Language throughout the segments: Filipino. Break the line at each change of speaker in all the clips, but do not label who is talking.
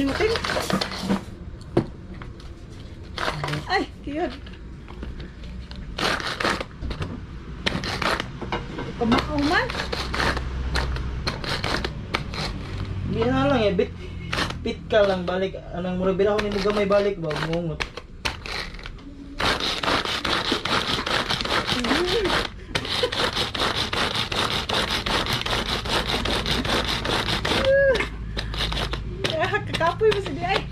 singutin. Ay, cute. Kumakaw man.
Hindi na lang eh, bit ka lang, balik. Anong murabila ko ni gamay balik ba, mungot.
Kakapoy mo sa di ay.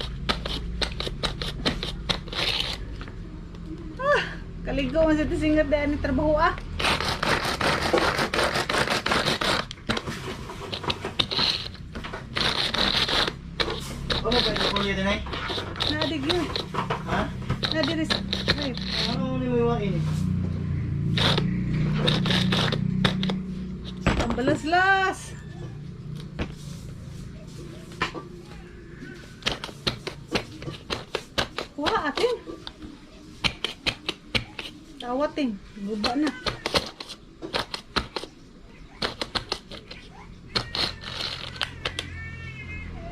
Kaligo man sa tisingat dahil ni trabaho ah.
Ano ba ito kuya din ay?
Nadig yun.
Ha?
Nadiris. Ay.
Ano ni mo iwain eh?
Ang balas-las. Wah, atin. Tawatin. Guba na.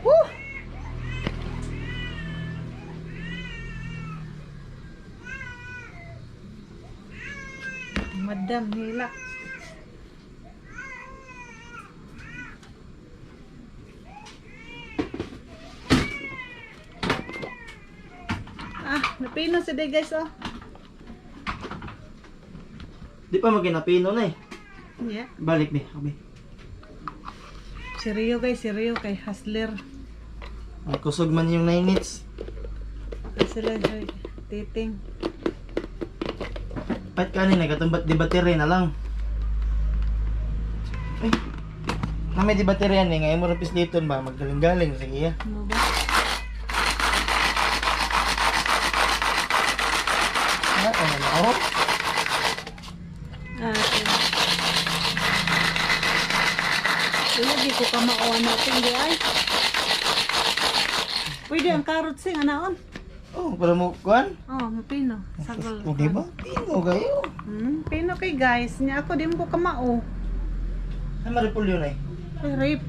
Woo! Madam, hila. Napino si day guys oh.
Di pa maginapino na eh.
Yeah.
Balik ni, abi.
Si Rio guys, si Rio kay Hustler.
Ay, kusog man yung 9 minutes.
Sila ay titing.
Pat kanina, katumbat di battery na lang. Ay, na may di battery yan eh. Ngayon mo rapis dito ba? Maggaling-galing. Sige ya.
Ano ba?
Ano na ako?
Okay. Hindi ko ka makawa natin di ay. Pwede ang carrot sing anaon.
Oh, para mo kuhan?
Oh, mapino. Sagal.
O diba? Pino kayo.
Pino kay guys. Niya ako di mo ka mao.
Ay, maripol yun eh.
Ay, rape.